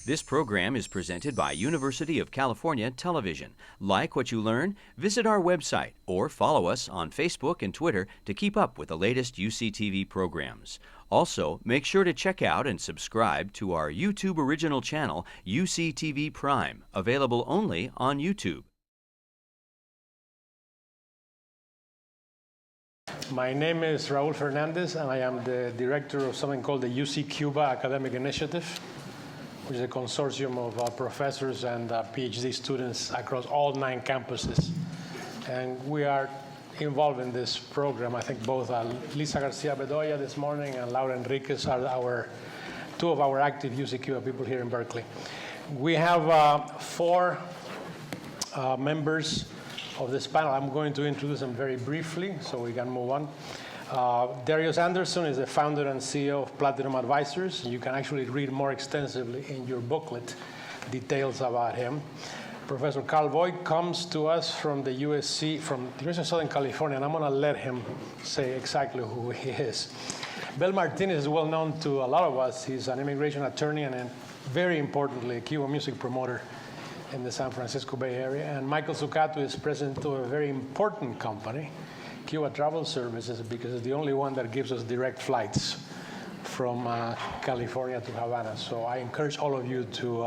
This program is presented by University of California Television. Like what you learn? Visit our website or follow us on Facebook and Twitter to keep up with the latest UCTV programs. Also, make sure to check out and subscribe to our YouTube original channel, UCTV Prime, available only on YouTube. My name is Raul Fernandez, and I am the director of something called the UC Cuba Academic Initiative, which is a consortium of professors and PhD students across all 9 campuses. And we are involved in this program. I think both Lisa Garcia Bedoya this morning and Laura Enriquez are two of our active UC Cuba people here in Berkeley. We have 4 members of this panel. I'm going to introduce them very briefly so we can move on. Dario Sanders is the founder and CEO of Platinum Advisors. You can actually read more extensively in your booklet details about him. Professor Carl Voigt comes to us from the USC, from the University of Southern California, and I'm going to let him say exactly who he is. Bill Martinez is well known to a lot of us. He's an immigration attorney and very importantly, a Cuban music promoter in the San Francisco Bay Area. And Michael Zuccato is president of a very important company, Cuba Travel Services, because it's the only one that gives us direct flights from California to Havana. So I encourage all of you to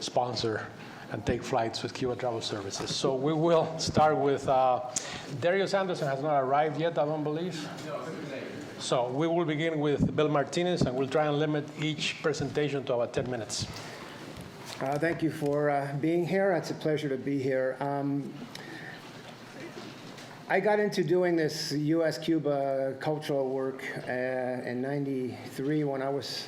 sponsor and take flights with Cuba Travel Services. So we will start with Dario Sanders has not arrived yet, I don't believe. So we will begin with Bill Martinez, and we'll try and limit each presentation to about 10 minutes. Thank you for being here. It's a pleasure to be here. I got into doing this U.S.-Cuba cultural work in '93 when I was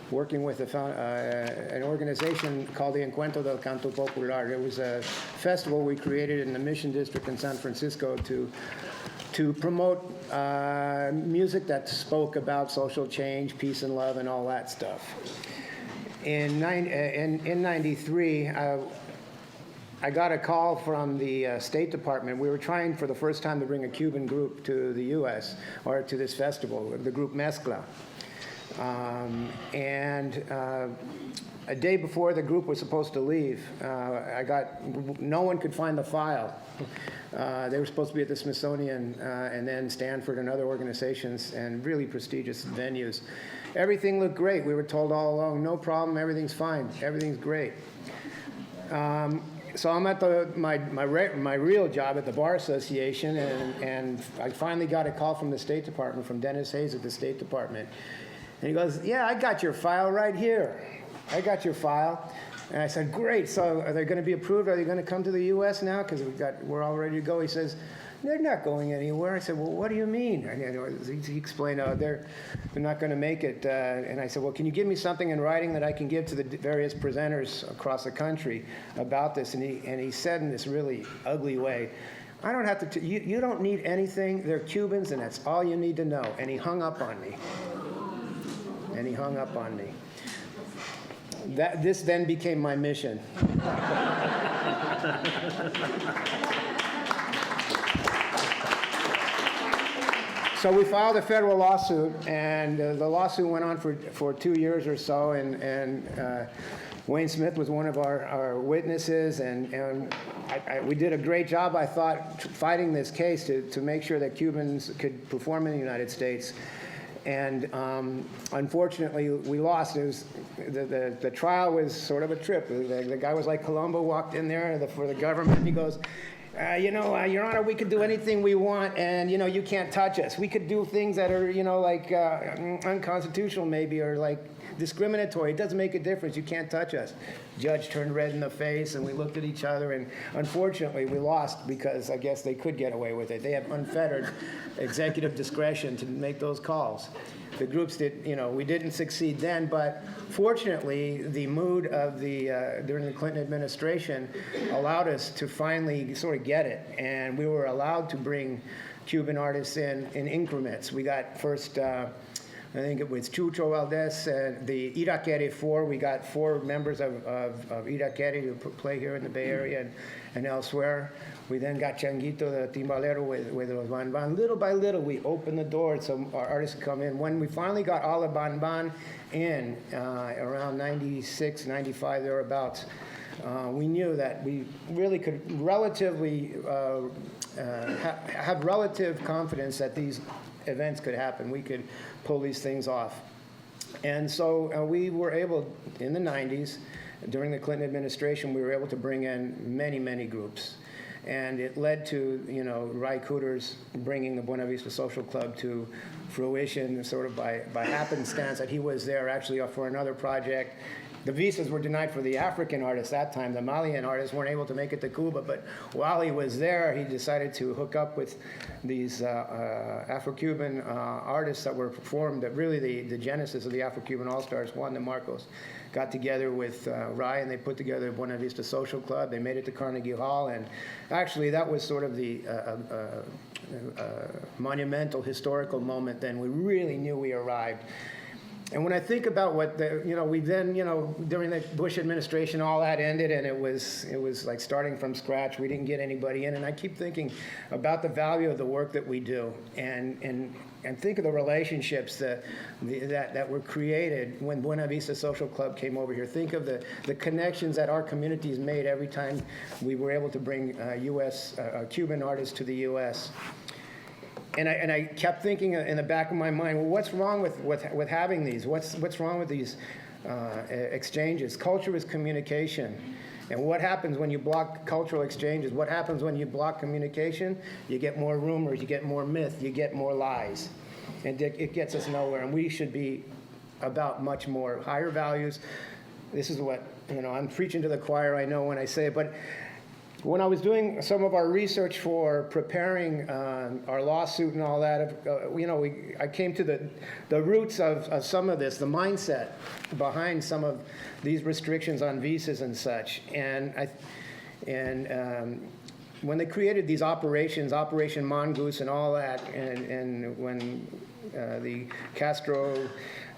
working with an organization called the Encuenta del Canto Popular. It was a festival we created in the Mission District in San Francisco to promote music that spoke about social change, peace and love, and all that stuff. In '93, I got a call from the State Department. We were trying for the first time to bring a Cuban group to the U.S. or to this festival, the group Mezcla. A day before the group was supposed to leave, no one could find the file. They were supposed to be at the Smithsonian and then Stanford and other organizations and really prestigious venues. Everything looked great. We were told all along, no problem, everything's fine, everything's great. So I'm at my real job at the Bar Association, and I finally got a call from the State Department, from Dennis Hayes at the State Department. And he goes, yeah, I got your file right here. I got your file. And I said, great, so are they going to be approved? Are they going to come to the U.S. now? Because we're all ready to go. He says, they're not going anywhere. I said, well, what do you mean? And he explained, they're not going to make it. And I said, well, can you give me something in writing that I can give to the various presenters across the country about this? And he said in this really ugly way, I don't have to, you don't need anything. They're Cubans, and that's all you need to know. And he hung up on me. This then became my mission. So we filed a federal lawsuit, and the lawsuit went on for 2 years or so, and Wayne Smith was one of our witnesses, and we did a great job, I thought, fighting this case to make sure that Cubans could perform in the United States. And unfortunately, we lost. It was, the trial was sort of a trip. The guy was like Columbo, walked in there for the government, and he goes, Your Honor, we could do anything we want, and, you can't touch us. We could do things that are, like unconstitutional maybe, or like discriminatory. It doesn't make a difference. You can't touch us. Judge turned red in the face, and we looked at each other, and unfortunately, we lost because I guess they could get away with it. They have unfettered executive discretion to make those calls. The groups did, we didn't succeed then, but fortunately, the mood of during the Clinton administration allowed us to finally sort of get it, and we were allowed to bring Cuban artists in increments. We got first I think it was Chucho Valdez, the Iraquere Four. We got 4 members of Iraquere to play here in the Bay Area and elsewhere. We then got Changuito, the timbalero, with los Ban Ban. Little by little, we opened the door so our artists could come in. When we finally got all the Ban Ban in, around 96, 95, thereabouts, we knew that we really could relatively have relative confidence that these events could happen. We could pull these things off. And so we were able, in the 90s, during the Clinton administration, we were able to bring in many, many groups. And it led to, Ry Cooter's bringing the Buena Vista Social Club to fruition sort of by happenstance, that he was there actually for another project. The visas were denied for the African artists that time. The Malian artists weren't able to make it to Cuba, but while he was there, he decided to hook up with these Afro-Cuban artists that were formed, that really the genesis of the Afro-Cuban All-Stars. Juan de Marcos got together with Ry, and they put together the Buena Vista Social Club. They made it to Carnegie Hall, and actually that was sort of the monumental, historical moment then. We really knew we arrived. And when I think about what we then, during the Bush administration, all that ended, and it was like starting from scratch. We didn't get anybody in, and I keep thinking about the value of the work that we do, and think of the relationships that were created when Buena Vista Social Club came over here. Think of the connections that our communities made every time we were able to bring Cuban artists to the U.S. And I kept thinking in the back of my mind, well, what's wrong with having these? What's wrong with these exchanges? Culture is communication. And what happens when you block cultural exchanges? What happens when you block communication? You get more rumors, you get more myth, you get more lies. And it gets us nowhere. And we should be about much more higher values. This is what, I'm preaching to the choir, I know when I say it, but when I was doing some of our research for preparing our lawsuit and all that, I came to the roots of some of this, the mindset behind some of these restrictions on visas and such. And when they created these operations, Operation Mongoose and all that, and when the Castro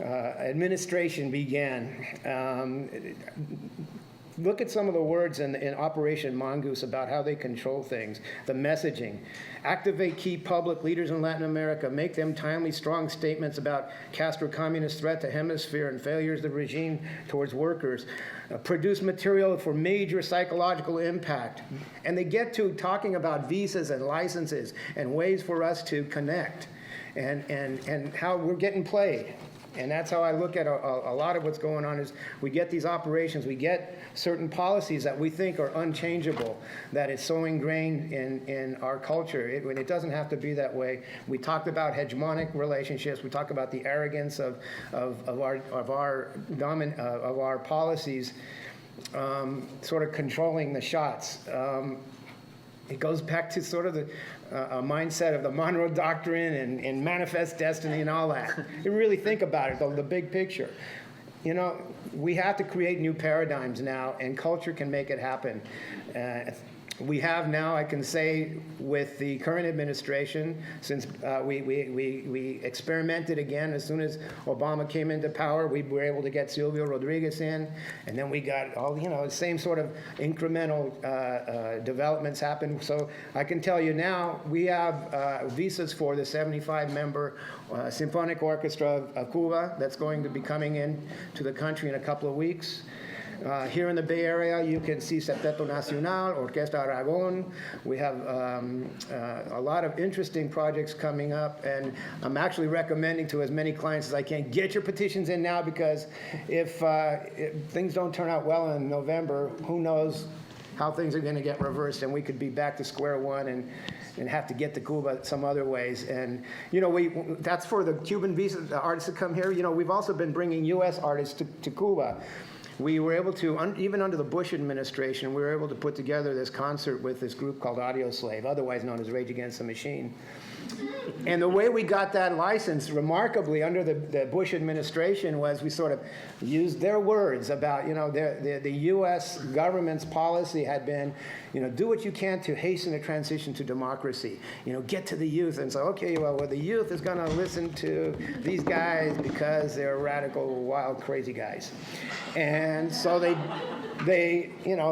administration began, look at some of the words in Operation Mongoose about how they control things. The messaging. Activate key public leaders in Latin America. Make them timely, strong statements about Castro communist threat to hemisphere and failures of the regime towards workers. Produce material for major psychological impact. And they get to talking about visas and licenses and ways for us to connect and how we're getting played. And that's how I look at a lot of what's going on is we get these operations, we get certain policies that we think are unchangeable, that is so ingrained in our culture. It doesn't have to be that way. We talked about hegemonic relationships. We talked about the arrogance of our policies, sort of controlling the shots. It goes back to sort of a mindset of the Monroe Doctrine and Manifest Destiny and all that. You really think about it, the big picture. We have to create new paradigms now, and culture can make it happen. We have now, I can say, with the current administration, since we experimented again as soon as Obama came into power, we were able to get Silvio Rodriguez in, and then we got all, the same sort of incremental developments happen. So I can tell you now, we have visas for the 75-member Symphonic Orchestra of Cuba that's going to be coming in to the country in a couple of weeks. Here in the Bay Area, you can see Septeto Nacional, Orquesta Aragon. We have a lot of interesting projects coming up, and I'm actually recommending to as many clients as I can, get your petitions in now, because if things don't turn out well in November, who knows how things are going to get reversed, and we could be back to square one and have to get to Cuba some other ways. And, that's for the Cuban visa artists to come here. We've also been bringing U.S. artists to Cuba. We were able to, even under the Bush administration, we were able to put together this concert with this group called Audio Slave, otherwise known as Rage Against the Machine. And the way we got that license, remarkably, under the Bush administration, was we sort of used their words about, the U.S. government's policy had been, do what you can to hasten the transition to democracy. Get to the youth. And so, okay, well, the youth is going to listen to these guys because they're radical, wild, crazy guys. And so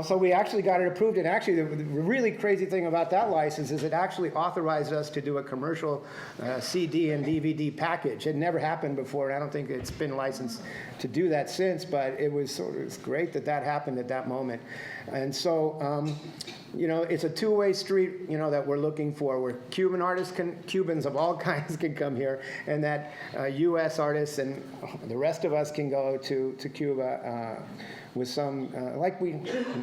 so we actually got it approved. And actually, the really crazy thing about that license is it actually authorized us to do a commercial CD and DVD package. It never happened before, and I don't think it's been licensed to do that since, but it's great that happened at that moment. And so, it's a two-way street, that we're looking for, where Cuban artists Cubans of all kinds can come here, and that U.S. artists and the rest of us can go to Cuba with some,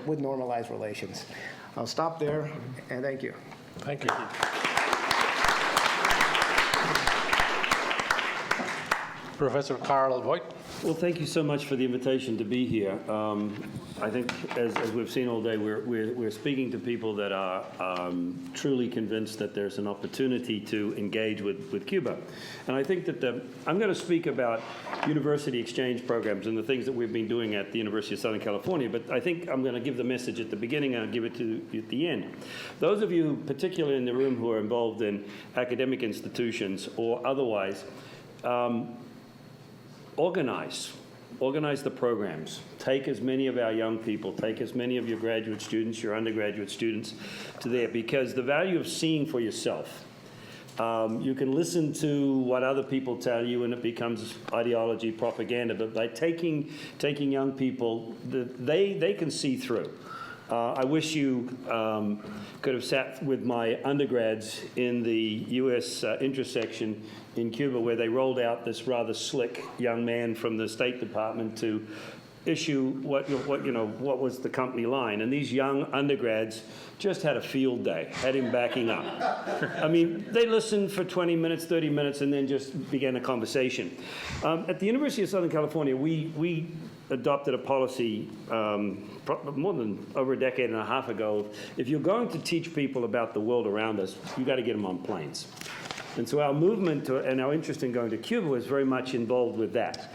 with normalized relations. I'll stop there, and thank you. Thank you. Professor Carl Voigt. Well, thank you so much for the invitation to be here. I think, as we've seen all day, we're speaking to people that are truly convinced that there's an opportunity to engage with Cuba. And I think that I'm going to speak about university exchange programs and the things that we've been doing at the University of Southern California, but I think I'm going to give the message at the beginning and I'll give it to you at the end. Those of you, particularly in the room, who are involved in academic institutions or otherwise, organize the programs. Take as many of our young people, take as many of your graduate students, your undergraduate students to there, because the value of seeing for yourself. You can listen to what other people tell you and it becomes ideology, propaganda, but by taking young people, they can see through. I wish you could have sat with my undergrads in the U.S. intersection in Cuba, where they rolled out this rather slick young man from the State Department to issue what was the company line. And these young undergrads just had a field day, had him backing up. I mean, they listened for 20 minutes, 30 minutes, and then just began a conversation. At the University of Southern California, we adopted a policy more than over a decade and a half ago. If you're going to teach people about the world around us, you've got to get them on planes. And so our movement and our interest in going to Cuba was very much involved with that.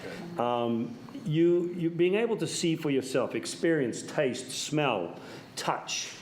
You being able to see for yourself, experience, taste, smell, touch.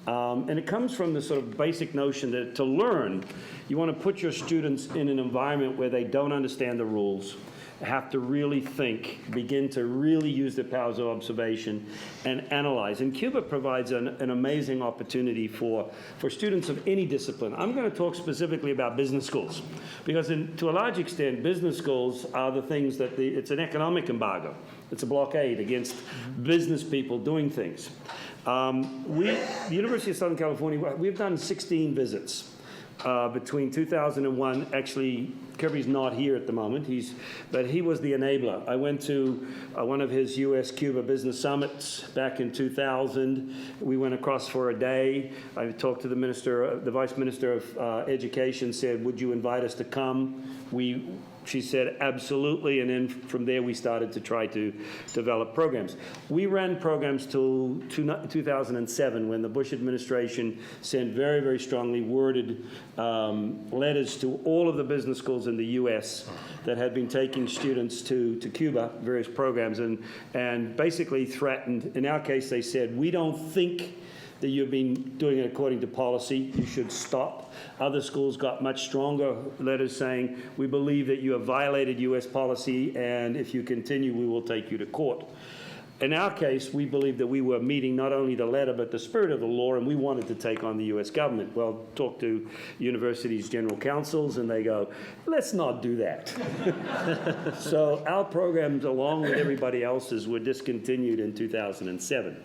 And it comes from the sort of basic notion that to learn, you want to put your students in an environment where they don't understand the rules, have to really think, begin to really use their powers of observation and analyze. And Cuba provides an amazing opportunity for students of any discipline. I'm going to talk specifically about business schools, because to a large extent, business schools are the things that it's an economic embargo. It's a blockade against business people doing things. The University of Southern California, we've done 16 visits. Between 2001, actually, Kirby's not here at the moment, but he was the enabler. I went to one of his U.S.-Cuba business summits back in 2000. We went across for a day. I talked to the Vice Minister of Education, said, would you invite us to come? She said, absolutely, and then from there we started to try to develop programs. We ran programs till 2007, when the Bush administration sent very, very strongly worded letters to all of the business schools in the U.S. that had been taking students to Cuba, various programs, and basically threatened. In our case, they said, we don't think that you've been doing it according to policy. You should stop. Other schools got much stronger letters saying, we believe that you have violated U.S. policy, and if you continue, we will take you to court. In our case, we believed that we were meeting not only the letter, but the spirit of the law, and we wanted to take on the U.S. government. Well, talk to universities' general counsels, and they go, let's not do that. So our programs, along with everybody else's, were discontinued in 2007.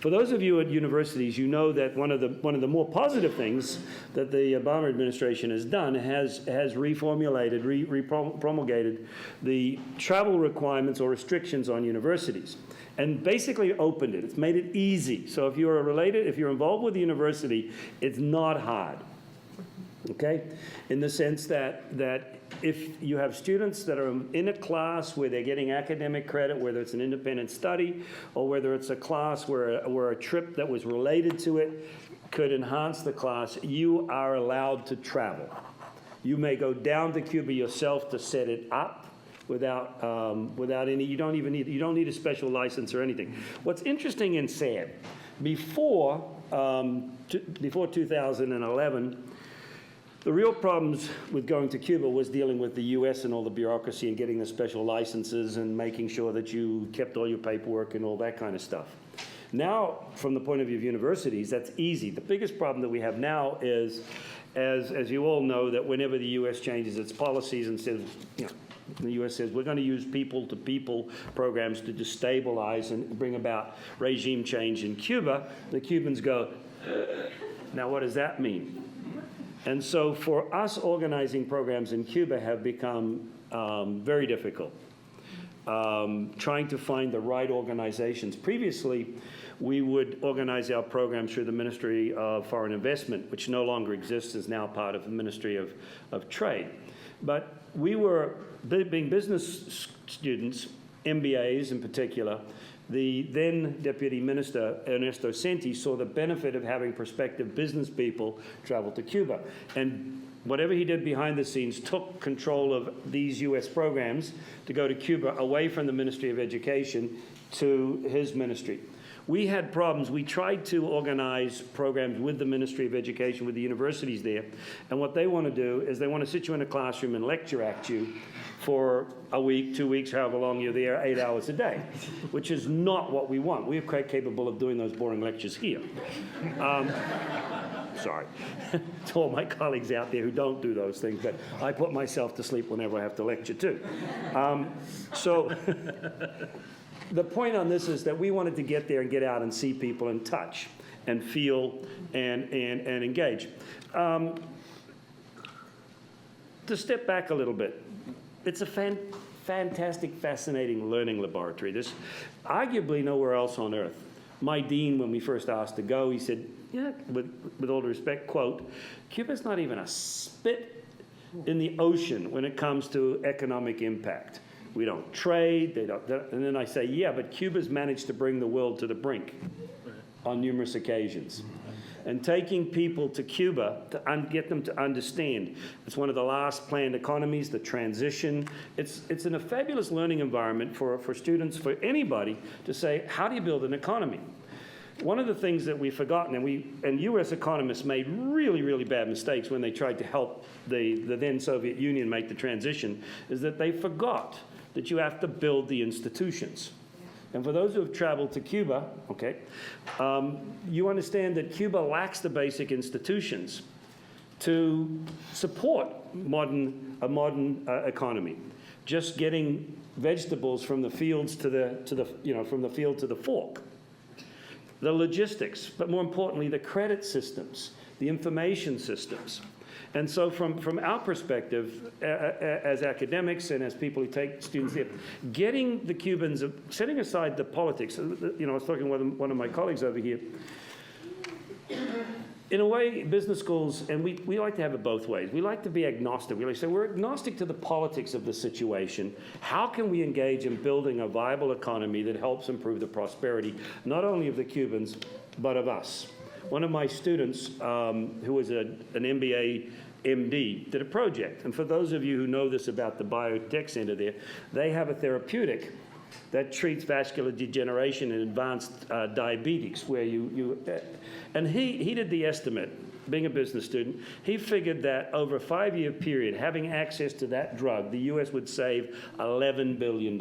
For those of you at universities, you know that one of the more positive things that the Obama administration has done has reformulated, promulgated the travel requirements or restrictions on universities, and basically opened it. It's made it easy. So if you're involved with the university, it's not hard. Okay, in the sense that if you have students that are in a class where they're getting academic credit, whether it's an independent study or whether it's a class where a trip that was related to it could enhance the class, you are allowed to travel. You may go down to Cuba yourself to set it up without any, you don't need a special license or anything. What's interesting and sad, before 2011, the real problems with going to Cuba was dealing with the U.S. and all the bureaucracy and getting the special licenses and making sure that you kept all your paperwork and all that kind of stuff. Now, from the point of view of universities, that's easy. The biggest problem that we have now is, as you all know, that whenever the U.S. changes its policies and says, the U.S. says, we're going to use people-to-people programs to destabilize and bring about regime change in Cuba, the Cubans go, now what does that mean? And so for us, organizing programs in Cuba have become very difficult. Trying to find the right organizations. Previously, we would organize our programs through the Ministry of Foreign Investment, which no longer exists, is now part of the Ministry of Trade. But we were, being business students, MBAs in particular, the then Deputy Minister, Ernesto Senti, saw the benefit of having prospective business people travel to Cuba. And whatever he did behind the scenes took control of these U.S. programs to go to Cuba away from the Ministry of Education to his ministry. We had problems. We tried to organize programs with the Ministry of Education, with the universities there, and what they want to do is they want to sit you in a classroom and lecture at you for a week, 2 weeks, however long you're there, 8 hours a day, which is not what we want. We're quite capable of doing those boring lectures here. Sorry to all my colleagues out there who don't do those things, but I put myself to sleep whenever I have to lecture too. So the point on this is that we wanted to get there and get out and see people and touch and feel and engage. To step back a little bit, it's a fantastic, fascinating learning laboratory. There's arguably nowhere else on earth. My dean, when we first asked to go, he said, yeah, with all due respect, quote, Cuba's not even a spit in the ocean when it comes to economic impact. We don't trade, and then I say, yeah, but Cuba's managed to bring the world to the brink on numerous occasions. And taking people to Cuba to get them to understand. It's one of the last planned economies, the transition. It's in a fabulous learning environment for students, for anybody, to say, how do you build an economy? One of the things that we've forgotten, and U.S. economists made really, really bad mistakes when they tried to help the then Soviet Union make the transition, is that they forgot that you have to build the institutions. And for those who have traveled to Cuba, okay, you understand that Cuba lacks the basic institutions to support a modern economy. Just getting vegetables from the fields from the field to the fork. The logistics, but more importantly, the credit systems, the information systems. And so from our perspective, as academics and as people who take students there, getting the Cubans, setting aside the politics, I was talking with one of my colleagues over here, in a way, business schools, and we like to have it both ways. We like to be agnostic. We like to say, we're agnostic to the politics of the situation. How can we engage in building a viable economy that helps improve the prosperity, not only of the Cubans, but of us? One of my students, who was an MBA MD, did a project. And for those of you who know this about the biotech center there, they have a therapeutic that treats vascular degeneration and advanced diabetes, where and he did the estimate, being a business student, he figured that over a 5-year period, having access to that drug, the U.S. would save $11 billion.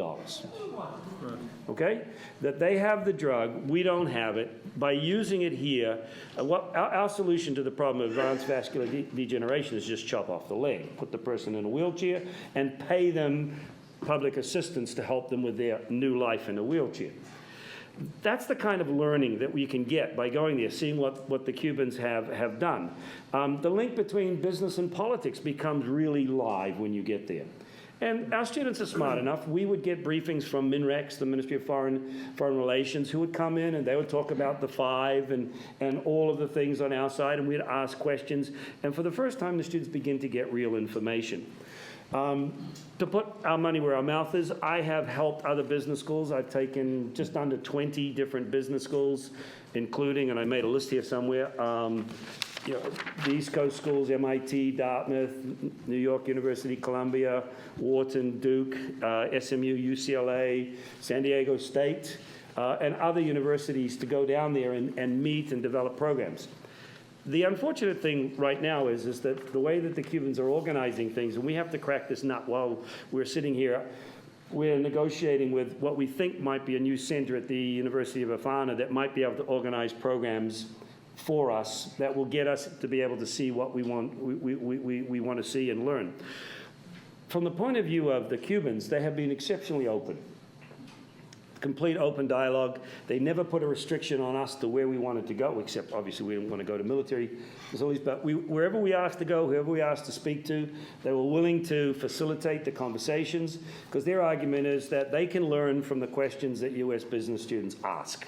Okay? That they have the drug, we don't have it. By using it here, our solution to the problem of advanced vascular degeneration is just chop off the leg, put the person in a wheelchair, and pay them public assistance to help them with their new life in a wheelchair. That's the kind of learning that we can get by going there, seeing what the Cubans have done. The link between business and politics becomes really live when you get there. And our students are smart enough. We would get briefings from MINREX, the Ministry of Foreign Relations, who would come in and they would talk about the five and all of the things on our side, and we'd ask questions. And for the first time, the students begin to get real information. To put our money where our mouth is, I have helped other business schools. I've taken just under 20 different business schools, including, and I made a list here somewhere, you know, the East Coast schools, MIT, Dartmouth, New York University, Columbia, Wharton, Duke, SMU, UCLA, San Diego State, and other universities to go down there and meet and develop programs. The unfortunate thing right now is that the way that the Cubans are organizing things, and we have to crack this nut while we're sitting here, we're negotiating with what we think might be a new center at the University of Havana that might be able to organize programs for us that will get us to be able to see what we want to see and learn. From the point of view of the Cubans, they have been exceptionally open. Complete open dialogue. They never put a restriction on us to where we wanted to go, except obviously we didn't want to go to military facilities, but wherever we asked to go, whoever we asked to speak to, they were willing to facilitate the conversations, because their argument is that they can learn from the questions that U.S. business students ask,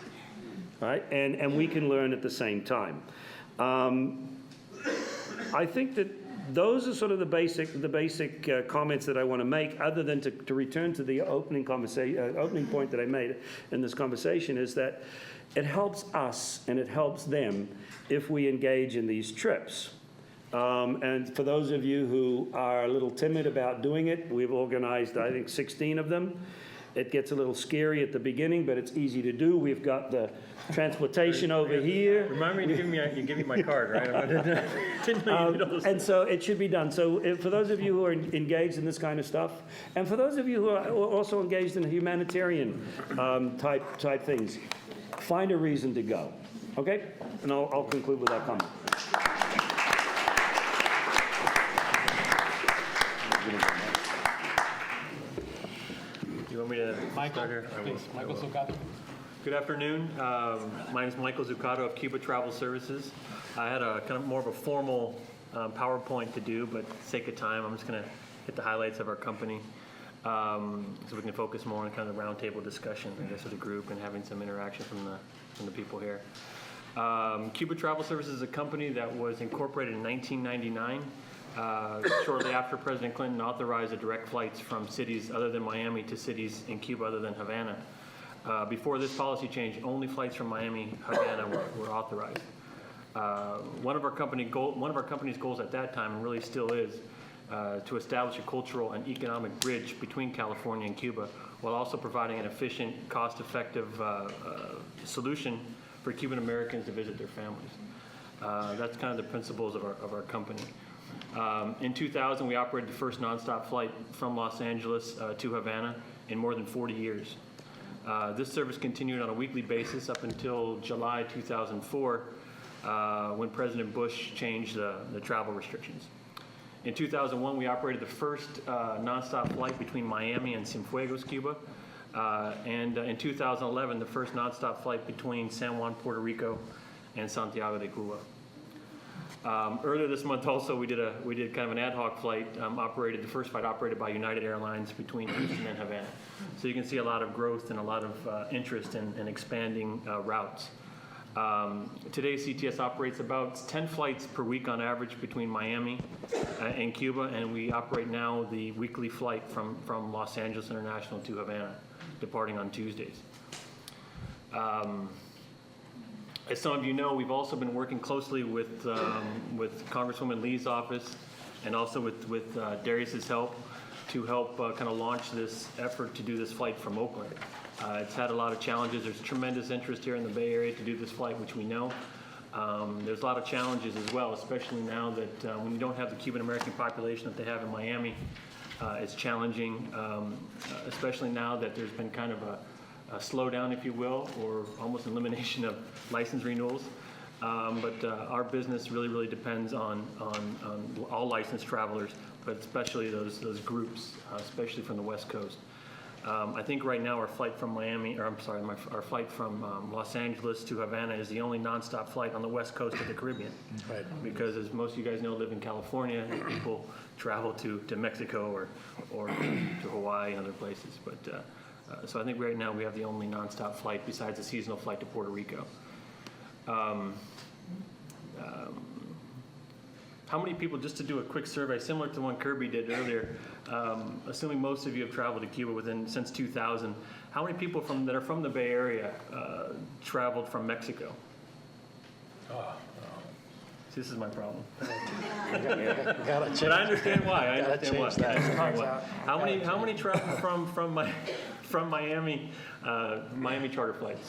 right? And we can learn at the same time. I think that those are sort of the basic comments that I want to make, other than to return to the opening point that I made in this conversation, is that it helps us and it helps them if we engage in these trips. And for those of you who are a little timid about doing it, we've organized, I think, 16 of them. It gets a little scary at the beginning, but it's easy to do. We've got the transportation over here. Remind me to give me my card, right? Didn't know you did all this. And so it should be done. So for those of you who are engaged in this kind of stuff, and for those of you who are also engaged in humanitarian type things, find a reason to go. Okay? And I'll conclude with that comment. You want me to start here? Please, Michael Zuccato. Good afternoon. My name is Michael Zuccato of Cuba Travel Services. I had a kind of more of a formal PowerPoint to do, but for the sake of time, I'm just going to hit the highlights of our company, so we can focus more on kind of the roundtable discussion, I guess, with the group and having some interaction from the people here. Cuba Travel Services is a company that was incorporated in 1999. Shortly after President Clinton authorized the direct flights from cities other than Miami to cities in Cuba other than Havana. Before this policy change, only flights from Miami, Havana were authorized. One of our company's goals at that time, and really still is, to establish a cultural and economic bridge between California and Cuba, while also providing an efficient, cost-effective solution for Cuban Americans to visit their families. That's kind of the principles of our company. In 2000, we operated the first nonstop flight from Los Angeles to Havana in more than 40 years. This service continued on a weekly basis up until July 2004, when President Bush changed the travel restrictions. In 2001, we operated the first nonstop flight between Miami and Cienfuegos, Cuba. And in 2011, the first nonstop flight between San Juan, Puerto Rico and Santiago de Cuba. Earlier this month also, we did kind of an ad hoc flight, the first flight operated by United Airlines between Houston and Havana. So you can see a lot of growth and a lot of interest in expanding routes. Today, CTS operates about 10 flights per week on average between Miami and Cuba, and we operate now the weekly flight from Los Angeles International to Havana, departing on Tuesdays. As some of you know, we've also been working closely with Congresswoman Lee's office and also with Darius's help to help kind of launch this effort to do this flight from Oakland. It's had a lot of challenges. There's tremendous interest here in the Bay Area to do this flight, which we know. There's a lot of challenges as well, especially now that when you don't have the Cuban American population that they have in Miami, it's challenging, especially now that there's been kind of a slowdown, if you will, or almost elimination of license renewals. But our business really depends on all licensed travelers, but especially those groups, especially from the West Coast. I think right now our flight from our flight from Los Angeles to Havana is the only nonstop flight on the West Coast of the Caribbean. Right. Because as most of you guys know, live in California, people travel to Mexico or to Hawaii and other places. But so I think right now we have the only nonstop flight besides a seasonal flight to Puerto Rico. How many people, just to do a quick survey, similar to the one Kirby did earlier, assuming most of you have traveled to Cuba since 2000, how many people that are from the Bay Area traveled from Mexico? This is my problem. Gotta change. But I understand why. I Gotta understand why. change that. I understand why. How many travel from Miami Miami charter flights?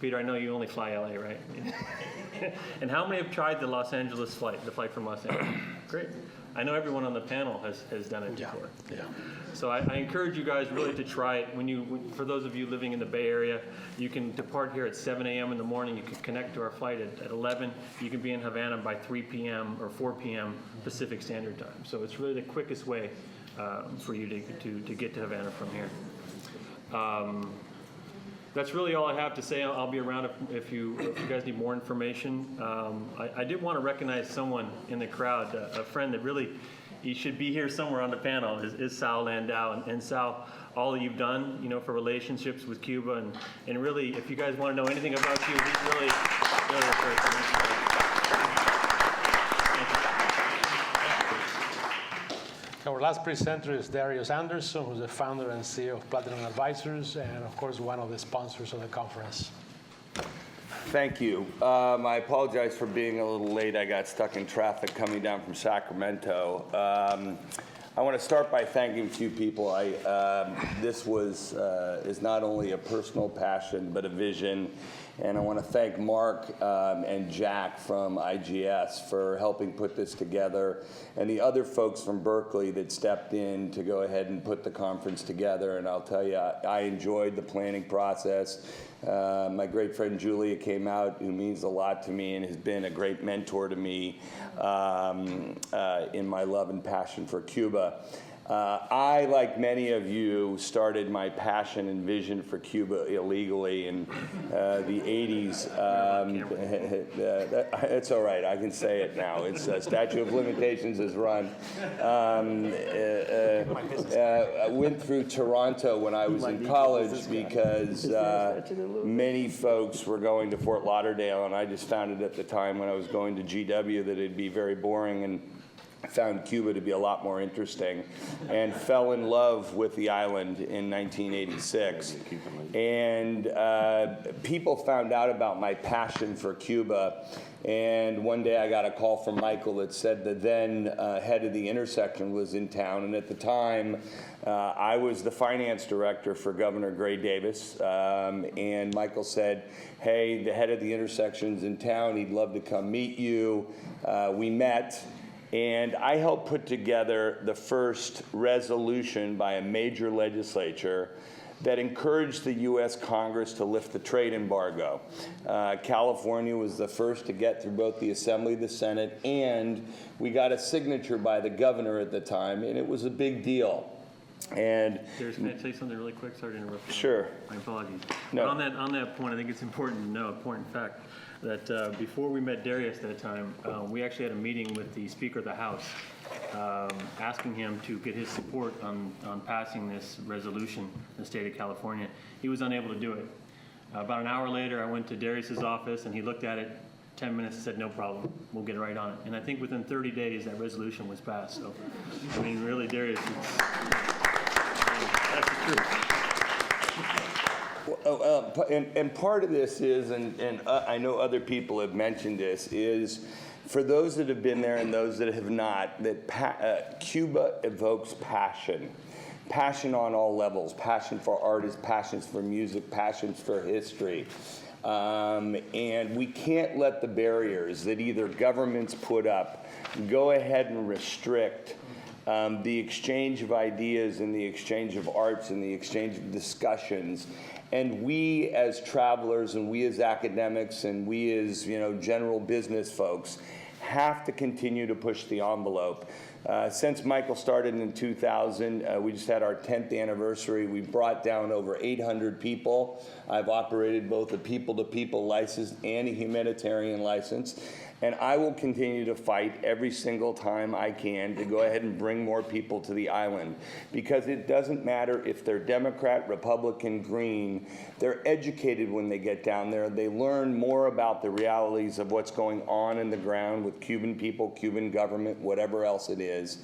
Peter, I know you only fly LA, right? And how many have tried the Los Angeles flight, the flight from Los Angeles? Great. I know everyone on the panel has done it before. Yeah. So I encourage you guys really to try it. For those of you living in the Bay Area, you can depart here at 7 a.m. in the morning. You can connect to our flight at 11. You can be in Havana by 3 p.m. or 4 p.m. Pacific Standard Time. So it's really the quickest way for you to get to Havana from here. That's really all I have to say. I'll be around if you guys need more information. I did want to recognize someone in the crowd, a friend that really, he should be here somewhere on the panel, is Sal Landau. And Sal, all that you've done, for relationships with Cuba, and really, if you guys want to know anything about you, he's really the person. Our last presenter is Dario Sanders, who's the founder and CEO of Platinum Advisors, and of course, one of the sponsors of the conference. Thank you. I apologize for being a little late. I got stuck in traffic coming down from Sacramento. I want to start by thanking a few people. This is not only a personal passion, but a vision. And I want to thank Mark and Jack from IGS for helping put this together, and the other folks from Berkeley that stepped in to go ahead and put the conference together. And I'll tell you, I enjoyed the planning process. My great friend Julia came out, who means a lot to me and has been a great mentor to me in my love and passion for Cuba. I, like many of you, started my passion and vision for Cuba illegally in the 80s. It's all right, I can say it now. It's statute of limitations has run. I went through Toronto when I was in college because many folks were going to Fort Lauderdale, and I just found it at the time when I was going to GW that it'd be very boring, and found Cuba to be a lot more interesting, and fell in love with the island in 1986. And people found out about my passion for Cuba, and one day I got a call from Michael that said the then head of the intersection was in town, and at the time I was the finance director for Governor Gray Davis, and Michael said, hey, the head of the intersection's in town, he'd love to come meet you. We met. And I helped put together the first resolution by a major legislature that encouraged the U.S. Congress to lift the trade embargo. California was the first to get through both the Assembly, the Senate, and we got a signature by the governor at the time, and it was a big deal. And Darius, can I say something really quick? Sorry to interrupt you. Sure. My apologies. No. But on that point, I think it's important to know, important fact, that before we met Darius that time, we actually had a meeting with the Speaker of the House, asking him to get his support on passing this resolution in the state of California. He was unable to do it. About an hour later, I went to Darius's office, and he looked at it 10 minutes and said, no problem, we'll get right on it. And I think within 30 days, that resolution was passed. So, I mean, really, Darius, that's the truth. And part of this is, and I know other people have mentioned this, is for those that have been there and those that have not, that Cuba evokes passion. Passion on all levels, passion for artists, passions for music, passions for history. And we can't let the barriers that either governments put up go ahead and restrict the exchange of ideas and the exchange of arts and the exchange of discussions. And we as travelers and we as academics and we as general business folks have to continue to push the envelope. Since Michael started in 2000, we just had our 10th anniversary. We brought down over 800 people. I've operated both a people-to-people license and a humanitarian license. And I will continue to fight every single time I can to go ahead and bring more people to the island. Because it doesn't matter if they're Democrat, Republican, Green, they're educated when they get down there. They learn more about the realities of what's going on in the ground with Cuban people, Cuban government, whatever else it is.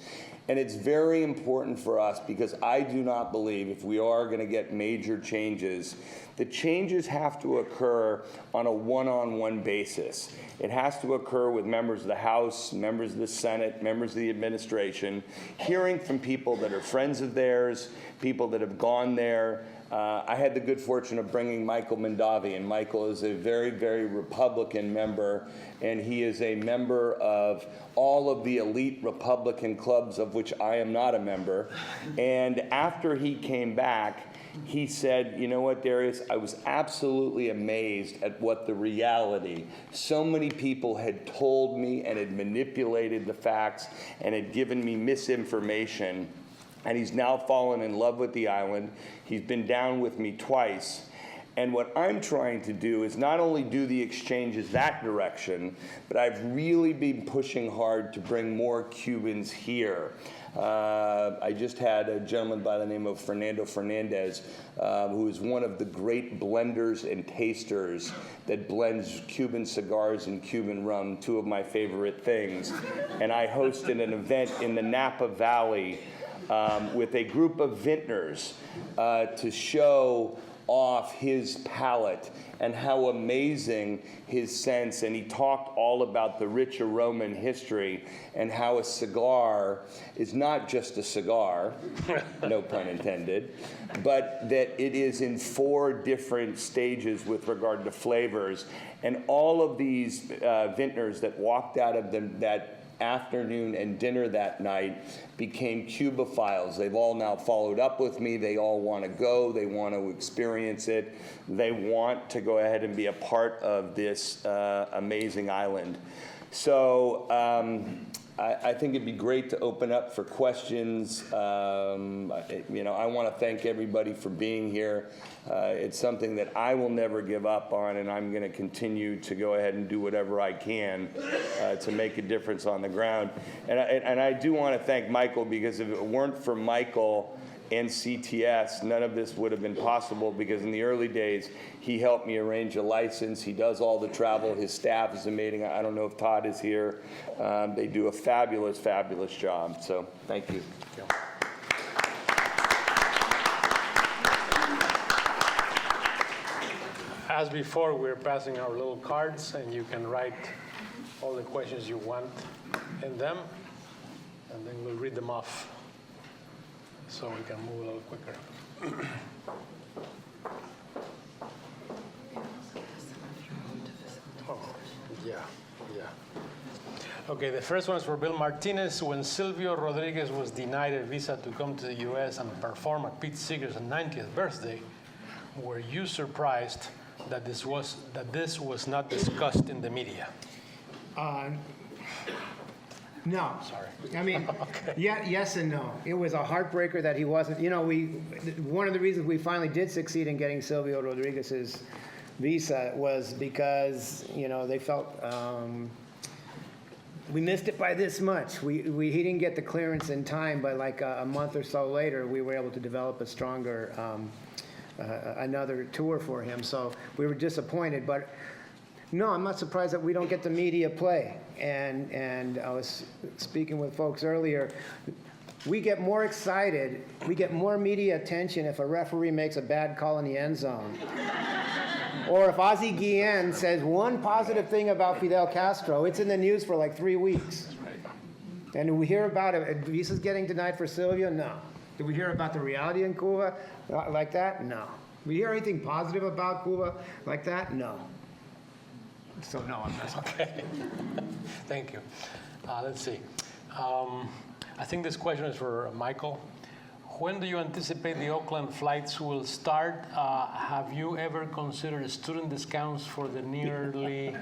And it's very important for us because I do not believe if we are going to get major changes, the changes have to occur on a one-on-one basis. It has to occur with members of the House, members of the Senate, members of the administration, hearing from people that are friends of theirs, people that have gone there. I had the good fortune of bringing Michael Mondavi, and Michael is a very, very Republican member, and he is a member of all of the elite Republican clubs of which I am not a member. And after he came back, he said, you know what, Darius, I was absolutely amazed at what the reality. So many people had told me and had manipulated the facts and had given me misinformation. And he's now fallen in love with the island. He's been down with me twice. And what I'm trying to do is not only do the exchanges that direction, but I've really been pushing hard to bring more Cubans here. I just had a gentleman by the name of Fernando Fernandez, who is one of the great blenders and tasters that blends Cuban cigars and Cuban rum, two of my favorite things. And I hosted an event in the Napa Valley with a group of vintners to show off his palate and how amazing his sense, and he talked all about the rich aroma and history and how a cigar is not just a cigar, no pun intended, but that it is in 4 different stages with regard to flavors. And all of these vintners that walked out of that afternoon and dinner that night became Cubophiles. They've all now followed up with me. They all want to go. They want to experience it. They want to go ahead and be a part of this amazing island. So I think it'd be great to open up for questions. I want to thank everybody for being here. It's something that I will never give up on, and I'm going to continue to go ahead and do whatever I can to make a difference on the ground. And I do want to thank Michael, because if it weren't for Michael and CTS, none of this would have been possible, because in the early days, he helped me arrange a license. He does all the travel. His staff is amazing. I don't know if Todd is here. They do a fabulous, fabulous job. So thank you. As before, we're passing our little cards, and you can write all the questions you want in them, and then we'll read them off so we can move a little quicker. Yeah. Okay, the first one is for Bill Martinez. When Silvio Rodriguez was denied a visa to come to the U.S. and perform at Pete Seeger's 90th birthday, were you surprised that this was not discussed in the media? No. Sorry. I mean, Okay. yeah, yes and no. It was a heartbreaker that he wasn't. One of the reasons we finally did succeed in getting Silvio Rodriguez's visa was because they felt we missed it by this much. He didn't get the clearance in time, but like a month or so later, we were able to develop a stronger another tour for him. So we were disappointed, but. No, I'm not surprised that we don't get the media play. And I was speaking with folks earlier. We get more excited, we get more media attention if a referee makes a bad call in the end zone. Or if Ozzie Guillen says one positive thing about Fidel Castro, it's in the news for like 3 weeks. And we hear about it, visas getting denied for Silvio? No. Did we hear about the reality in Cuba like that? No. We hear anything positive about Cuba like that? No. So no, I'm not. Okay. Thank you. Let's see. I think this question is for Michael. When do you anticipate the Oakland flights will start? Have you ever considered student discounts for the nearly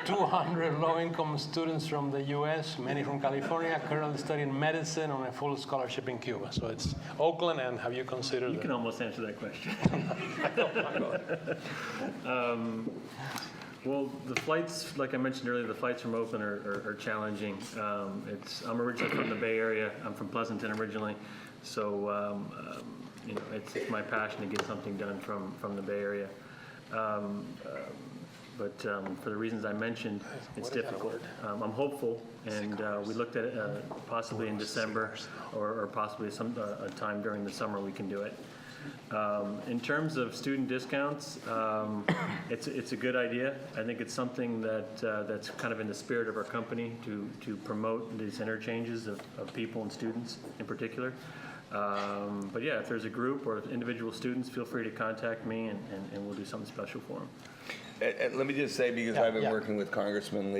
200 low-income students from the U.S., many from California, currently studying medicine on a full scholarship in Cuba? So it's Oakland, and have you considered You can almost answer that question. Well, the flights, like I mentioned earlier, the flights from Oakland are challenging. I'm originally from the Bay Area. I'm from Pleasanton originally. So, it's my passion to get something done from the Bay Area. for the reasons I mentioned, it's difficult. I'm hopeful, and we looked at it possibly in December or possibly a time during the summer we can do it. In terms of student discounts, it's a good idea. I think it's something that's kind of in the spirit of our company to promote these interchanges of people and students in particular. But yeah, if there's a group or individual students, feel free to contact me and we'll do something special for them. And let me just say, because I've been working with Congressman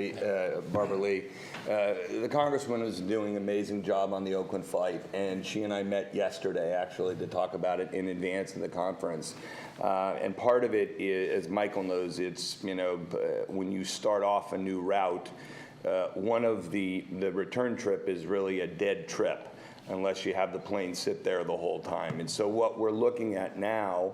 Barbara Lee, the Congressman is doing an amazing job on the Oakland flight, and she and I met yesterday, actually, to talk about it in advance of the conference. And part of it is, as Michael knows, it's, when you start off a new route, one of the return trip is really a dead trip, unless you have the plane sit there the whole time. And so what we're looking at now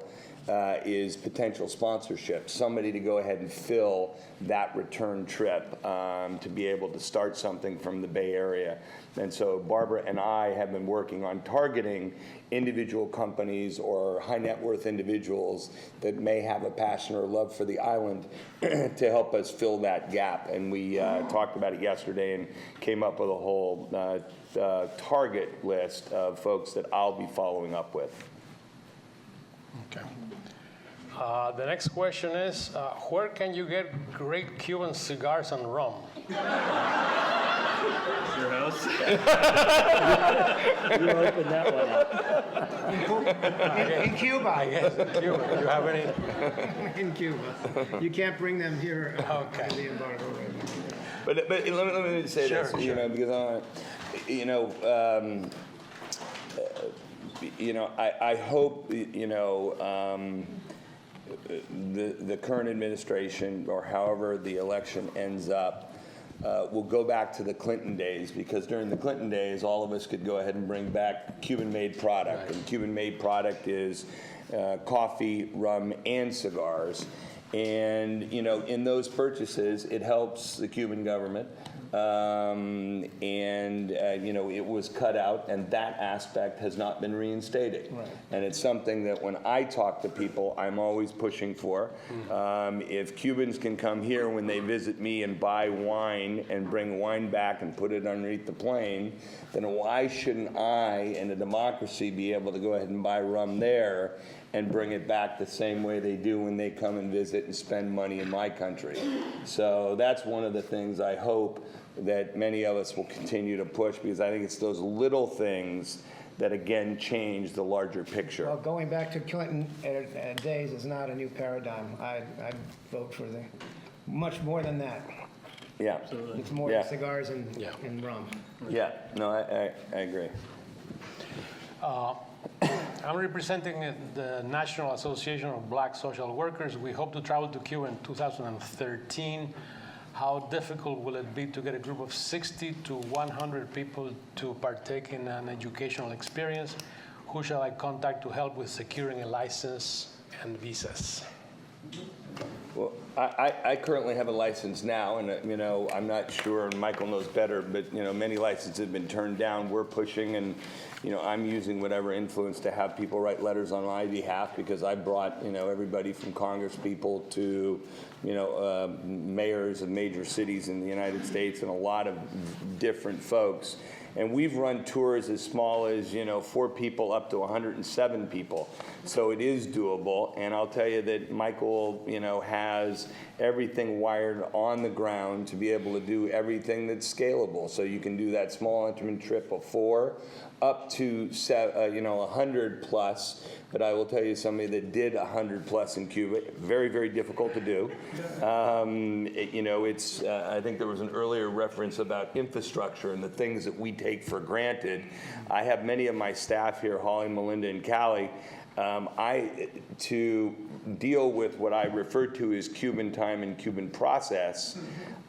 is potential sponsorship, somebody to go ahead and fill that return trip to be able to start something from the Bay Area. And so Barbara and I have been working on targeting individual companies or high net worth individuals that may have a passion or love for the island to help us fill that gap. And we talked about it yesterday and came up with a whole target list of folks that I'll be following up with. Okay. The next question is, where can you get great Cuban cigars and rum? Your house? You opened that one up. In Cuba. I guess in Cuba. Do you have any? In Cuba. You can't bring them here. Okay. The embargo right now. But let me say Sure, this, sure. Because I hope the current administration, or however the election ends up, will go back to the Clinton days, because during the Clinton days, all of us could go ahead and bring back Cuban-made product. Right. And Cuban-made product is coffee, rum, and cigars. And, in those purchases, it helps the Cuban government. It was cut out, and that aspect has not been reinstated. Right. And it's something that when I talk to people, I'm always pushing for. If Cubans can come here when they visit me and buy wine and bring wine back and put it underneath the plane, then why shouldn't I, in a democracy, be able to go ahead and buy rum there and bring it back the same way they do when they come and visit and spend money in my country? So that's one of the things I hope that many of us will continue to push, because I think it's those little things that, again, change the larger picture. Well, going back to Clinton days is not a new paradigm. I'd vote for much more than that. Yeah. It's more than cigars and rum. Yeah, no, I agree. I'm representing the National Association of Black Social Workers. We hope to travel to Cuba in 2013. How difficult will it be to get a group of 60 to 100 people to partake in an educational experience? Who shall I contact to help with securing a license and visas? Well, I currently have a license now, and I'm not sure, and Michael knows better, but many licenses have been turned down. We're pushing, and I'm using whatever influence to have people write letters on my behalf, because I brought everybody from Congress people to mayors of major cities in the United States, and a lot of different folks. And we've run tours as small as 4 people up to 107 people. So it is doable. And I'll tell you that Michael has everything wired on the ground to be able to do everything that's scalable. So you can do that small intimate trip of 4 up to 100 plus. But I will tell you, somebody that did 100 plus in Cuba, very, very difficult to do. It's I think there was an earlier reference about infrastructure and the things that we take for granted. I have many of my staff here, Holly, Melinda, and Callie. To deal with what I refer to as Cuban time and Cuban process,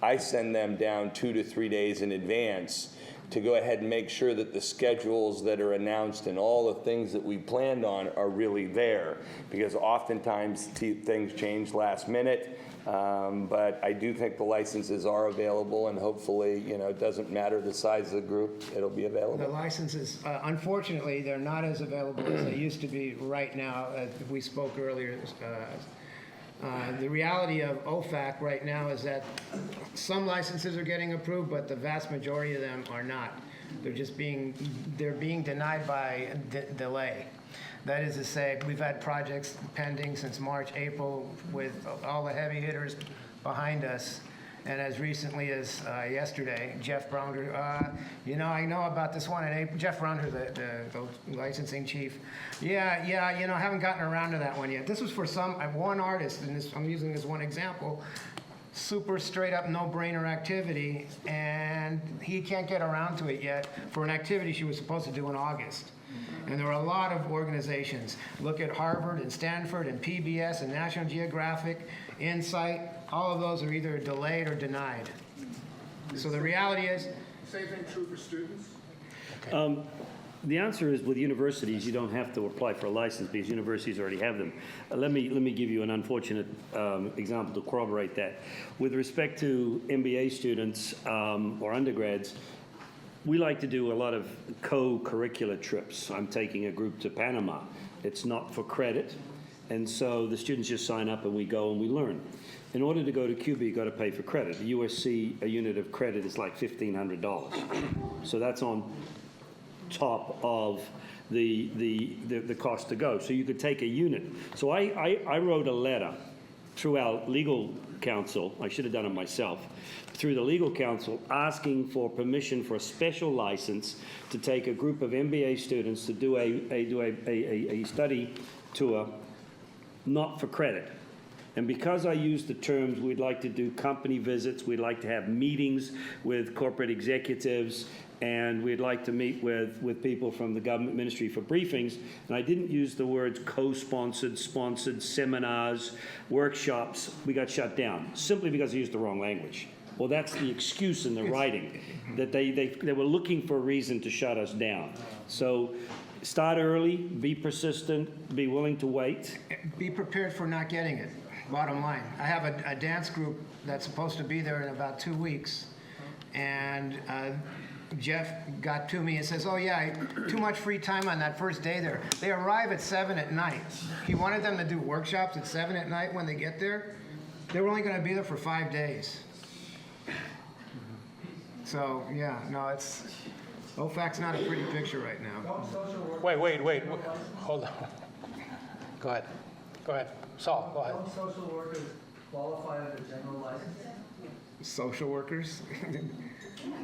I send them down 2 to 3 days in advance to go ahead and make sure that the schedules that are announced and all the things that we planned on are really there, because oftentimes things change last minute. But I do think the licenses are available, and hopefully, it doesn't matter the size of the group, it'll be available. The licenses, unfortunately, they're not as available as they used to be right now. We spoke earlier. The reality of OFAC right now is that some licenses are getting approved, but the vast majority of them are not. They're being denied by delay. That is to say, we've had projects pending since March, April, with all the heavy hitters behind us. And as recently as yesterday, Jeff Browner, I know about this one. And Jeff Browner, the licensing chief, I haven't gotten around to that one yet. This was for one artist, and I'm using this one example, super straight up no-brainer activity, and he can't get around to it yet for an activity she was supposed to do in August. And there are a lot of organizations. Look at Harvard and Stanford and PBS and National Geographic, Insight. All of those are either delayed or denied. So the reality is... Same thing true for students? The answer is with universities, you don't have to apply for a license because universities already have them. Let me give you an unfortunate example to corroborate that. With respect to MBA students or undergrads, we like to do a lot of co-curricular trips. I'm taking a group to Panama. It's not for credit, and so the students just sign up and we go and we learn. In order to go to Cuba, you've got to pay for credit. The USC, a unit of credit is like $1,500. So that's on top of the cost to go. So you could take a unit. So I wrote a letter through our legal counsel, I should have done it myself, through the legal counsel asking for permission for a special license to take a group of MBA students to do a study tour, not for credit. And because I used the terms, we'd like to do company visits, we'd like to have meetings with corporate executives, and we'd like to meet with people from the government ministry for briefings. And I didn't use the words co-sponsored, sponsored, seminars, workshops. We got shut down simply because I used the wrong language. Well, that's the excuse in the writing, that they were looking for a reason to shut us down. So start early, be persistent, be willing to wait. Be prepared for not getting it, bottom line. I have a dance group that's supposed to be there in about 2 weeks, and Jeff got to me and says, oh yeah, too much free time on that first day there. They arrive at 7 at night. He wanted them to do workshops at 7 at night when they get there. They were only going to be there for 5 days. So yeah, no, OFAC's not a pretty picture right now. Wait. Hold on. Go ahead. Saul, go ahead. Don't social workers qualify under general license? Social workers?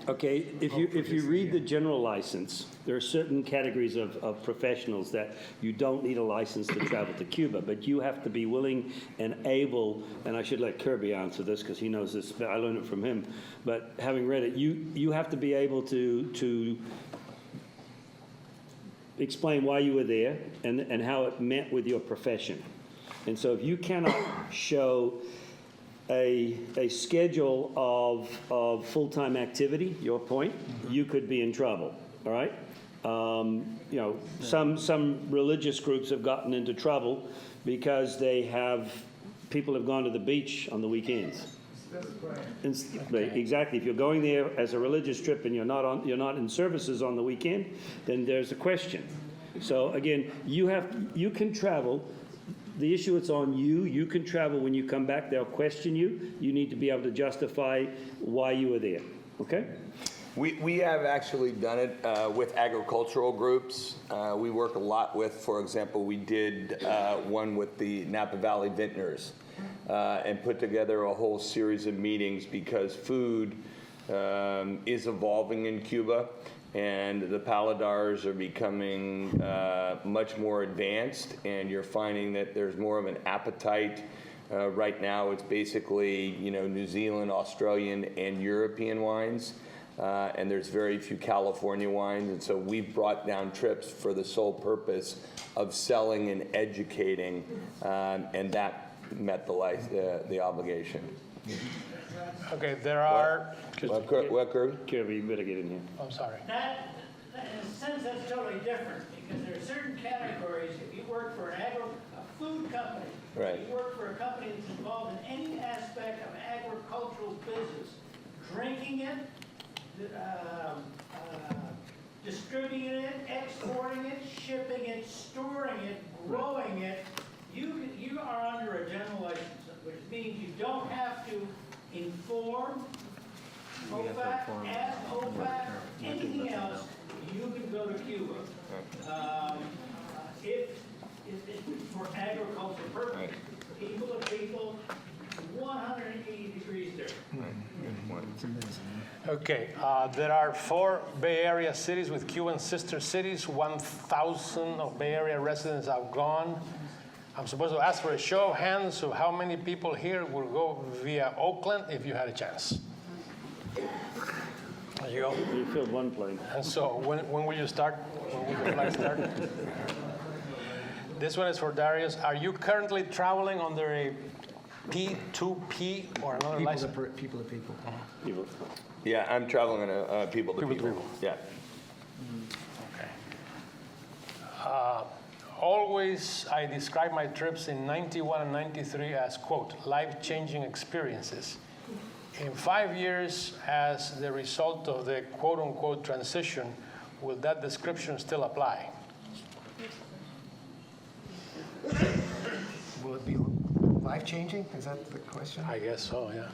Okay, if you read the general license, there are certain categories of professionals that you don't need a license to travel to Cuba, but you have to be willing and able, and I should let Kirby answer this because he knows this, I learned it from him, but having read it, you have to be able to explain why you were there and how it met with your profession. And so if you cannot show a schedule of full-time activity, your point, you could be in trouble, all right? Some religious groups have gotten into trouble because people have gone to the beach on the weekends. Exactly. If you're going there as a religious trip and you're not in services on the weekend, then there's a question. So again, you can travel. The issue is on you. You can travel. When you come back, they'll question you. You need to be able to justify why you were there. Okay? We have actually done it with agricultural groups. We work a lot with, for example, we did one with the Napa Valley Vintners and put together a whole series of meetings because food is evolving in Cuba. And the paladars are becoming much more advanced, and you're finding that there's more of an appetite. Right now, it's basically New Zealand, Australian, and European wines, and there's very few California wines. And so we've brought down trips for the sole purpose of selling and educating, and that met the obligation. Okay, there are... Kirby, you better get in here. I'm sorry. That, in a sense, that's totally different because there are certain categories. If you work for a food company, right. You work for a company that's involved in any aspect of agricultural business, drinking it, distributing it, exporting it, shipping it, storing it, growing it, you are under a general license. don't have to inform OFAC, ask OFAC, anything else, you can go to Cuba. If it's for agriculture purposes, people to people, 180 degrees there. Okay, there are 4 Bay Area cities with Cuban sister cities. 1,000 of Bay Area residents have gone. I'm supposed to ask for a show of hands of how many people here will go via Oakland if you had a chance. There you go. You filled one plane. And so when will you start? When will the flight start? This one is for Darius. Are you currently traveling under a P2P or another license? People to people. People. Yeah, I'm traveling on a people to people. Yeah. Okay. Always, I describe my trips in 91 and 93 as, quote, life-changing experiences. In 5 years, as the result of the quote-unquote transition, will that description still apply? Will it be life-changing? Is that the question? I guess so, yeah.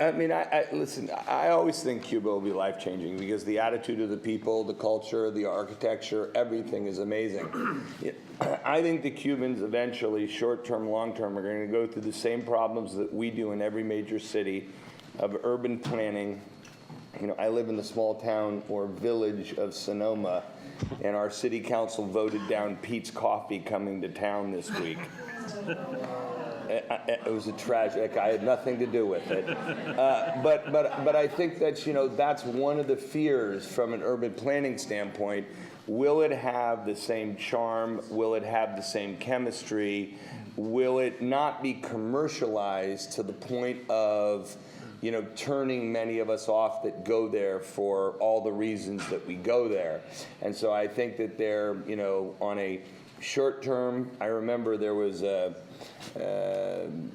I mean, listen, I always think Cuba will be life-changing because the attitude of the people, the culture, the architecture, everything is amazing. I think the Cubans eventually, short-term, long-term, are going to go through the same problems that we do in every major city of urban planning. You know, I live in the small town or village of Sonoma, and our city council voted down Pete's Coffee coming to town this week. It was a tragic. I had nothing to do with it, but I think that, you know, that's one of the fears from an urban planning standpoint. Will it have the same charm? Will it have the same chemistry? Will it not be commercialized to the point of, you know, turning many of us off that go there for all the reasons that we go there? And so I think that they're, you know, on a short term. I remember there was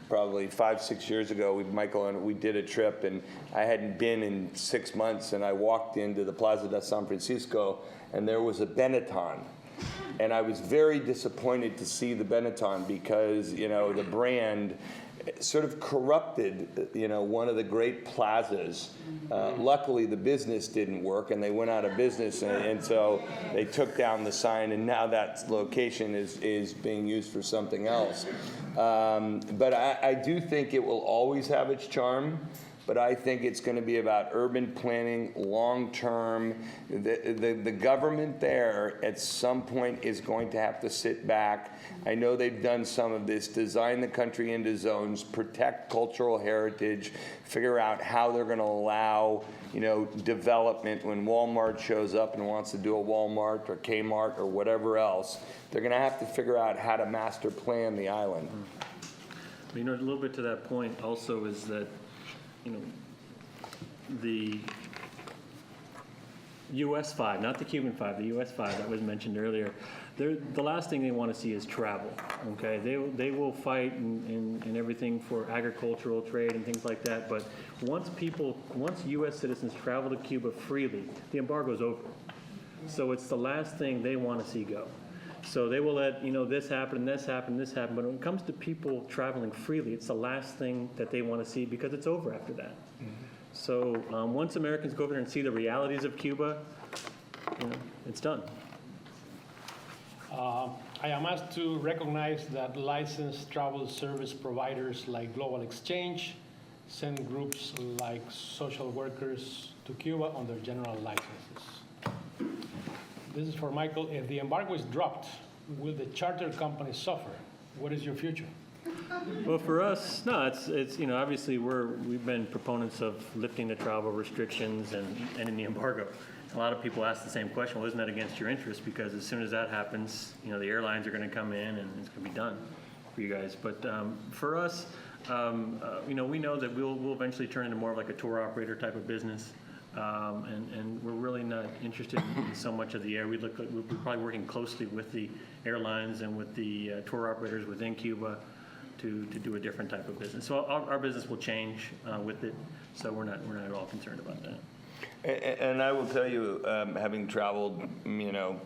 probably 5-6 years ago, Michael and we did a trip, and I hadn't been in 6 months, and I walked into the Plaza de San Francisco, and there was a Benetton. And I was very disappointed to see the Benetton because, you know, the brand sort of corrupted, you know, one of the great plazas. Luckily, the business didn't work, and they went out of business, and so they took down the sign, and now that location is being used for something else. But I do think it will always have its charm. But I think it's going to be about urban planning, long-term. The government there at some point is going to have to sit back. I know they've done some of this, design the country into zones, protect cultural heritage, figure out how they're going to allow, you know, development when Walmart shows up and wants to do a Walmart or Kmart or whatever else. They're going to have to figure out how to master plan the island. You know, a little bit to that point also is that, you know, the US 5, not the Cuban 5, the US 5 that was mentioned earlier, the last thing they want to see is travel, okay? They will fight and everything for agricultural trade and things like that, but once US citizens travel to Cuba freely, the embargo's over. So it's the last thing they want to see go. So they will let, you know, this happen, this happen, this happen. But when it comes to people traveling freely, it's the last thing that they want to see because it's over after that. Mm-hmm. So once Americans go over there and see the realities of Cuba, you know, it's done. I am asked to recognize that licensed travel service providers like Global Exchange send groups like social workers to Cuba on their general licenses. This is for Michael. If the embargo is dropped, will the charter company suffer? What is your future? Well, for us, no, it's you know, obviously we've been proponents of lifting the travel restrictions and ending the embargo. A lot of people ask the same question, well, isn't that against your interest? Because as soon as that happens, you know, the airlines are going to come in and it's going to be done for you guys. But for us, you know, we know that we'll eventually turn into more of like a tour operator type of business. And we're really not interested in so much of the air. We're probably working closely with the airlines and with the tour operators within Cuba to do a different type of business. So our business will change with it. So we're not at all concerned about that. And I will tell you, having traveled, you know,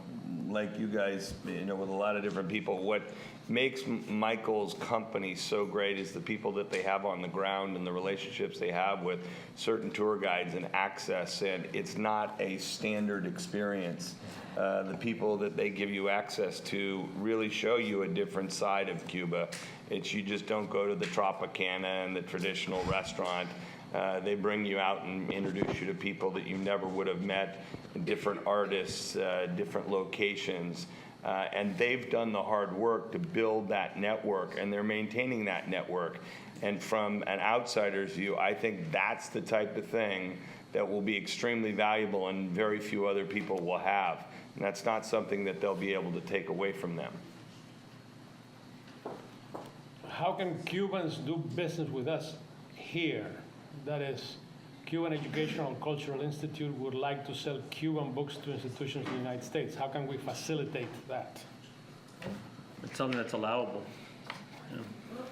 like you guys, with a lot of different people, what makes Michael's company so great is the people that they have on the ground and the relationships they have with certain tour guides and access, and it's not a standard experience. The people that they give you access to really show you a different side of Cuba. You just don't go to the Tropicana and the traditional restaurant. They bring you out and introduce you to people that you never would have met, different artists, different locations. And they've done the hard work to build that network, and they're maintaining that network. And from an outsider's view, I think that's the type of thing that will be extremely valuable and very few other people will have. And that's not something that they'll be able to take away from them. How can Cubans do business with us here? That is, Cuban Educational and Cultural Institute would like to sell Cuban books to institutions in the United States. How can we facilitate that? It's something that's allowable. Yeah.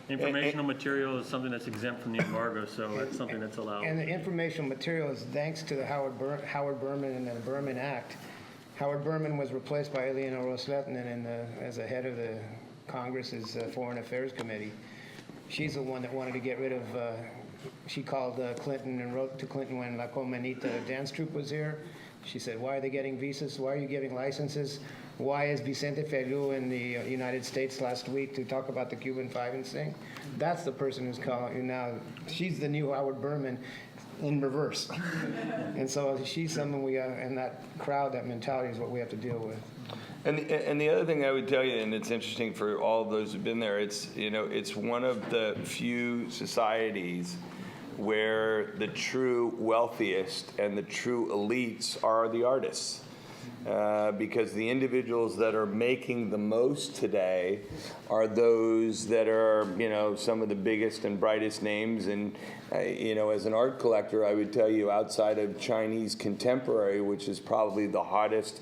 Informational material is something that's exempt from the embargo, so that's something that's allowable. And the informational material is thanks to the Howard Berman and the Berman Act. Howard Berman was replaced by Eleanor Ross-Lehtinen as the head of the Congress's Foreign Affairs Committee. She's the one that wanted to get rid of, she called Clinton and wrote to Clinton when La Comenita dance troupe was here. She said, why are they getting visas? Why are you giving licenses? Why is Vicente Feliu in the United States last week to talk about the Cuban Five and sing? That's the person who's calling now. She's the new Howard Berman in reverse. And so she's someone and that crowd, that mentality is what we have to deal with. And the other thing I would tell you, and it's interesting for all of those who've been there, it's one of the few societies where the true wealthiest and the true elites are the artists. Because the individuals that are making the most today are those that are, some of the biggest and brightest names. And, as an art collector, I would tell you, outside of Chinese contemporary, which is probably the hottest,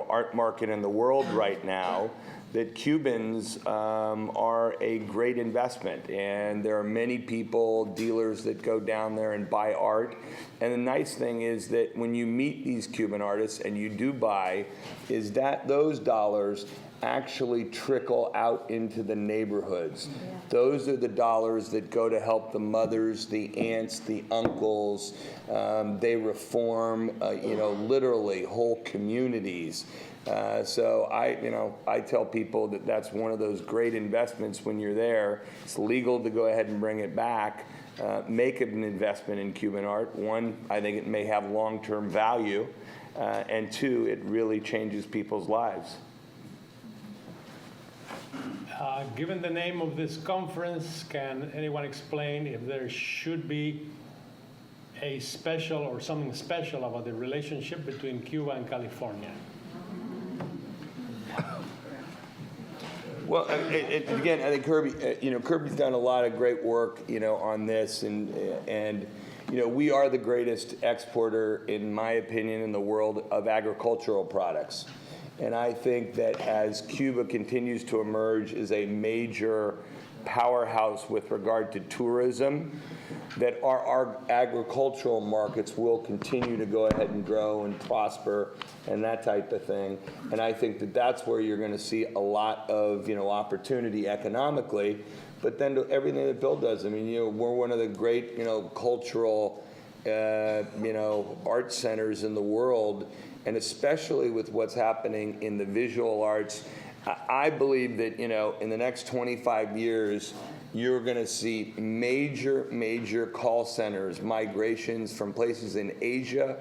art market in the world right now, that Cubans are a great investment. And there are many people, dealers that go down there and buy art. And the nice thing is that when you meet these Cuban artists and you do buy, is that those dollars actually trickle out into the neighborhoods. Yeah. Those are the dollars that go to help the mothers, the aunts, the uncles. They reform, literally whole communities. So I tell people that that's one of those great investments when you're there. It's legal to go ahead and bring it back, make it an investment in Cuban art. One, I think it may have long-term value, and two, it really changes people's lives. Given the name of this conference, can anyone explain if there should be a special or something special about the relationship between Cuba and California? Well, again, I think Kirby's done a lot of great work, on this, and we are the greatest exporter, in my opinion, in the world of agricultural products. And I think that as Cuba continues to emerge as a major powerhouse with regard to tourism, that our agricultural markets will continue to go ahead and grow and prosper and that type of thing. And I think that that's where you're going to see a lot of, opportunity economically. But then to everything that Bill does, I mean, we're one of the great, cultural, art centers in the world. And especially with what's happening in the visual arts, I believe that, in the next 25 years, you're going to see major call centers, migrations from places in Asia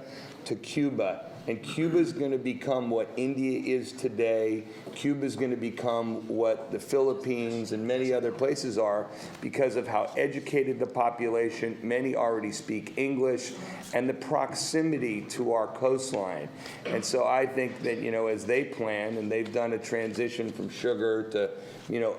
to Cuba. And Cuba's going to become what India is today. Cuba's going to become what the Philippines and many other places are because of how educated the population, many already speak English, and the proximity to our coastline. And so I think that, as they plan, and they've done a transition from sugar to,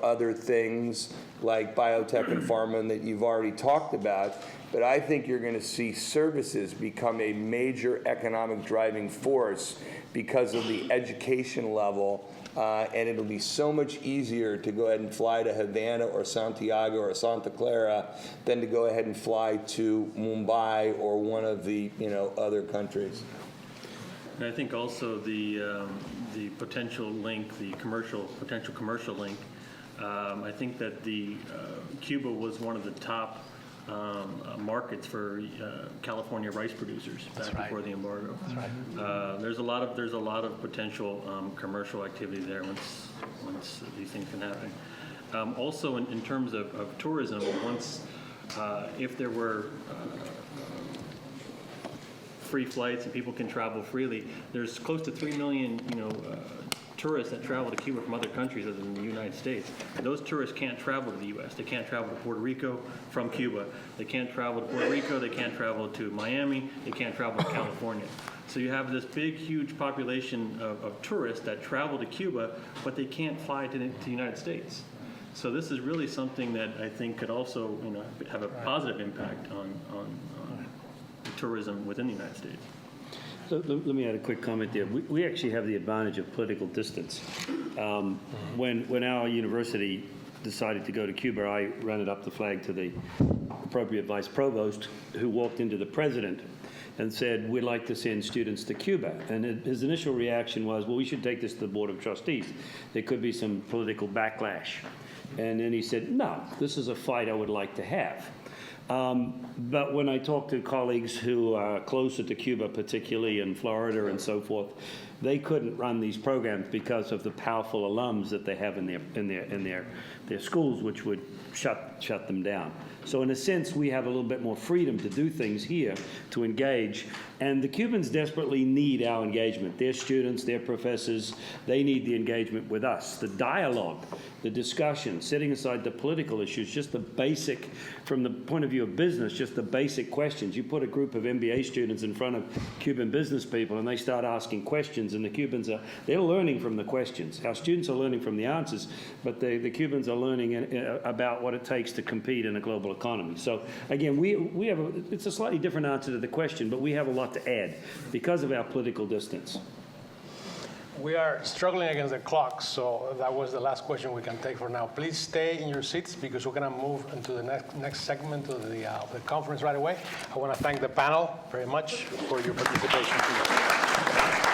other things like biotech and pharma that you've already talked about, but I think you're going to see services become a major economic driving force because of the education level, and it'll be so much easier to go ahead and fly to Havana or Santiago or Santa Clara than to go ahead and fly to Mumbai or one of the other countries. And I think also the potential link, the potential commercial link. I think that Cuba was one of the top markets for California rice producers back before the embargo. That's right. There's a lot of potential commercial activity there once these things can happen. Also, in terms of tourism, if there were free flights and people can travel freely, there's close to 3 million, tourists that travel to Cuba from other countries other than the United States. Those tourists can't travel to the U.S. They can't travel to Puerto Rico from Cuba. They can't travel to Puerto Rico. They can't travel to Miami. They can't travel to California. So you have this big, huge population of tourists that travel to Cuba, but they can't fly to the United States. So this is really something that I think could also, have a positive impact on tourism within the United States. So let me add a quick comment there. We actually have the advantage of political distance. When our university decided to go to Cuba, I rented up the flag to the appropriate vice provost, who walked into the president and said, "We'd like to send students to Cuba." And his initial reaction was, "Well, we should take this to the Board of Trustees. There could be some political backlash." And then he said, "No, this is a fight I would like to have." But when I talk to colleagues who are closer to Cuba, particularly in Florida and so forth, they couldn't run these programs because of the powerful alums that they have in their schools, which would shut them down. So in a sense, we have a little bit more freedom to do things here, to engage. And the Cubans desperately need our engagement. Their students, their professors, they need the engagement with us. The dialogue, the discussion, setting aside the political issues, just the basic, from the point of view of business, just the basic questions. You put a group of MBA students in front of Cuban business people and they start asking questions, and the Cubans they're learning from the questions. Our students are learning from the answers, but the Cubans are learning about what it takes to compete in a global economy. So again, we have it's a slightly different answer to the question, but we have a lot to add because of our political distance. We are struggling against the clock, so that was the last question we can take for now. Please stay in your seats because we're going to move into the next segment of the conference right away. I want to thank the panel very much for your participation.